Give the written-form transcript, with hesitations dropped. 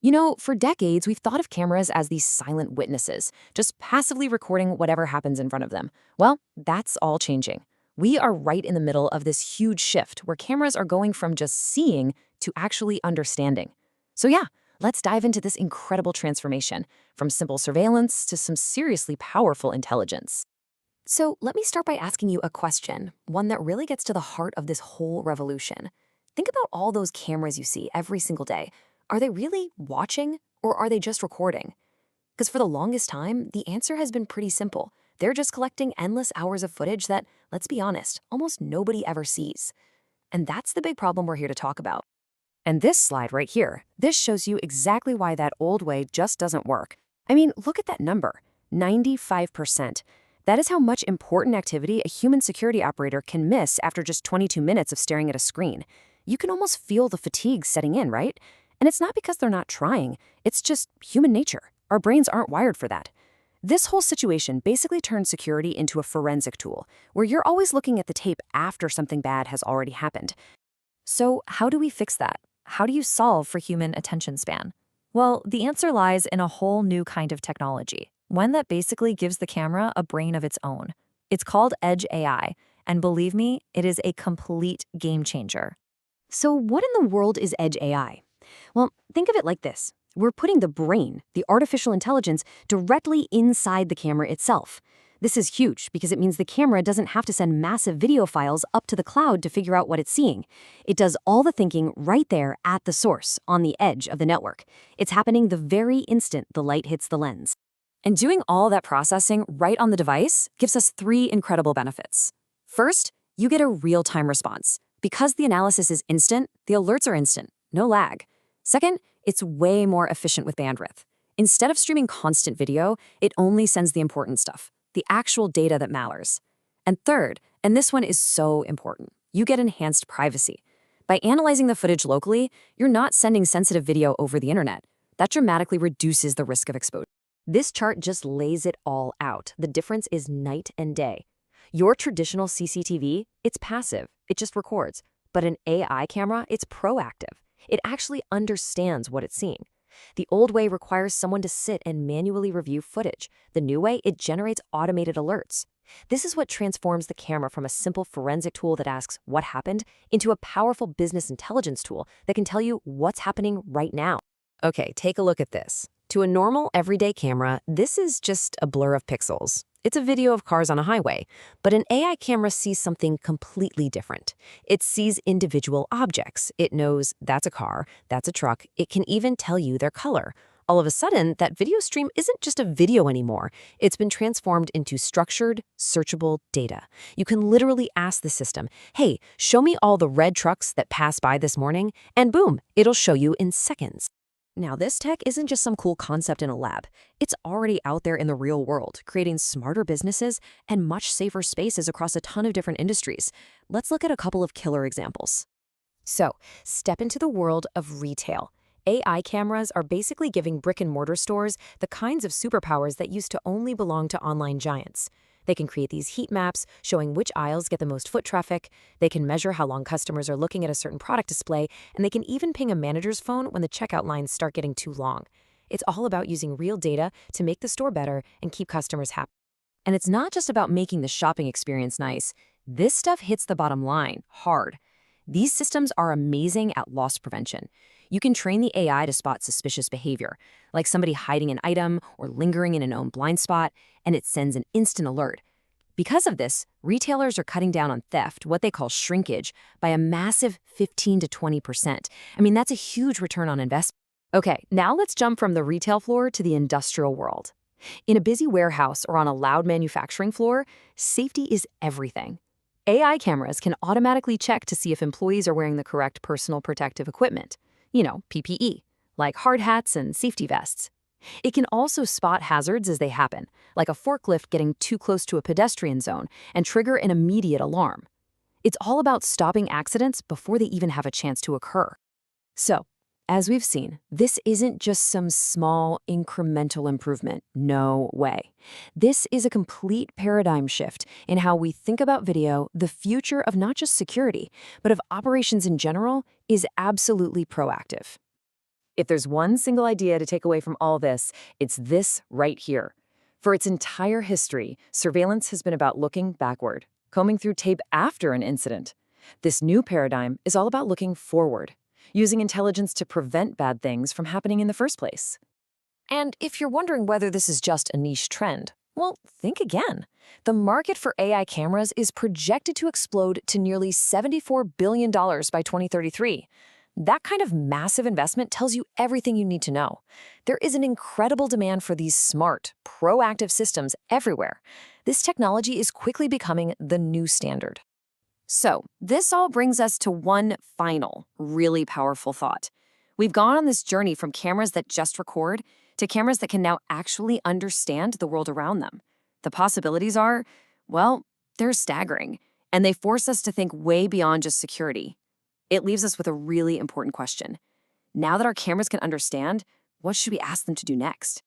For decades, we've thought of cameras as these silent witnesses, just passively recording whatever happens in front of them. Well, that's all changing. We are right in the middle of this huge shift where cameras are going from just seeing to actually understanding. So, yeah, let's dive into this incredible transformation from simple surveillance to some seriously powerful intelligence. So, let me start by asking you a question, one that really gets to the heart of this whole revolution. Think about all those cameras you see every single day. Are they really watching or are they just recording? Because for the longest time, the answer has been pretty simple. They're just collecting endless hours of footage that, let's be honest, almost nobody ever sees. And that's the big problem we're here to talk about. And this slide right here, this shows you exactly why that old way just doesn't work. I mean, look at that number, 95%. That is how much important activity a human security operator can miss after just 22 minutes of staring at a screen. You can almost feel the fatigue setting in, right? And it's not because they're not trying, it's just human nature. Our brains aren't wired for that. This whole situation basically turns security into a forensic tool, where you're always looking at the tape after something bad has already happened. So, how do we fix that? How do you solve for human attention span? Well, the answer lies in a whole new kind of technology, one that basically gives the camera a brain of its own. It's called Edge AI, and believe me, it is a complete game changer. So, what in the world is Edge AI? Well, think of it like this. We're putting the brain, the artificial intelligence, directly inside the camera itself. This is huge because it means the camera doesn't have to send massive video files up to the cloud to figure out what it's seeing. It does all the thinking right there at the source, on the edge of the network. It's happening the very instant the light hits the lens. And doing all that processing right on the device gives us three incredible benefits. First, you get a real-time response. Because the analysis is instant, the alerts are instant, no lag. Second, it's way more efficient with bandwidth. Instead of streaming constant video, it only sends the important stuff, the actual data that matters. And third, and this one is so important, you get enhanced privacy. By analyzing the footage locally, you're not sending sensitive video over the internet. That dramatically reduces the risk of exposure. This chart just lays it all out. The difference is night and day. Your traditional CCTV, it's passive, it just records. But an AI camera, it's proactive. It actually understands what it's seeing. The old way requires someone to sit and manually review footage. The new way, it generates automated alerts. This is what transforms the camera from a simple forensic tool that asks what happened into a powerful business intelligence tool that can tell you what's happening right now. Okay, take a look at this. To a normal, everyday camera, this is just a blur of pixels. It's a video of cars on a highway, but an AI camera sees something completely different. It sees individual objects. It knows that's a car, that's a truck. It can even tell you their color. All of a sudden, that video stream isn't just a video anymore. It's been transformed into structured, searchable data. You can literally ask the system, hey, show me all the red trucks that passed by this morning, and boom, it'll show you in seconds. Now, this tech isn't just some cool concept in a lab. It's already out there in the real world, creating smarter businesses and much safer spaces across a ton of different industries. Let's look at a couple of killer examples. So, step into the world of retail. AI cameras are basically giving brick-and-mortar stores the kinds of superpowers that used to only belong to online giants. They can create these heat maps showing which aisles get the most foot traffic. They can measure how long customers are looking at a certain product display, and they can even ping a manager's phone when the checkout lines start getting too long. It's all about using real data to make the store better and keep customers happy. And it's not just about making the shopping experience nice. This stuff hits the bottom line hard. These systems are amazing at loss prevention. You can train the AI to spot suspicious behavior, like somebody hiding an item or lingering in a known blind spot, and it sends an instant alert. Because of this, retailers are cutting down on theft, what they call shrinkage, by a massive 15 to 20%. I mean, that's a huge return on investment. Okay, now let's jump from the retail floor to the industrial world. In a busy warehouse or on a loud manufacturing floor, safety is everything. AI cameras can automatically check to see if employees are wearing the correct personal protective equipment. PPE, like hard hats and safety vests. It can also spot hazards as they happen, like a forklift getting too close to a pedestrian zone, and trigger an immediate alarm. It's all about stopping accidents before they even have a chance to occur. So, as we've seen, this isn't just some small, incremental improvement. No way. This is a complete paradigm shift in how we think about video. The future of not just security, but of operations in general is absolutely proactive. If there's one single idea to take away from all this, it's this right here. For its entire history, surveillance has been about looking backward, combing through tape after an incident. This new paradigm is all about looking forward, using intelligence to prevent bad things from happening in the first place. And if you're wondering whether this is just a niche trend, well, think again. The market for AI cameras is projected to explode to nearly $74 billion by 2033. That kind of massive investment tells you everything you need to know. There is an incredible demand for these smart, proactive systems everywhere. This technology is quickly becoming the new standard. So, this all brings us to one final, really powerful thought. We've gone on this journey from cameras that just record to cameras that can now actually understand the world around them. The possibilities are, well, they're staggering, and they force us to think way beyond just security. It leaves us with a really important question. Now that our cameras can understand, what should we ask them to do next?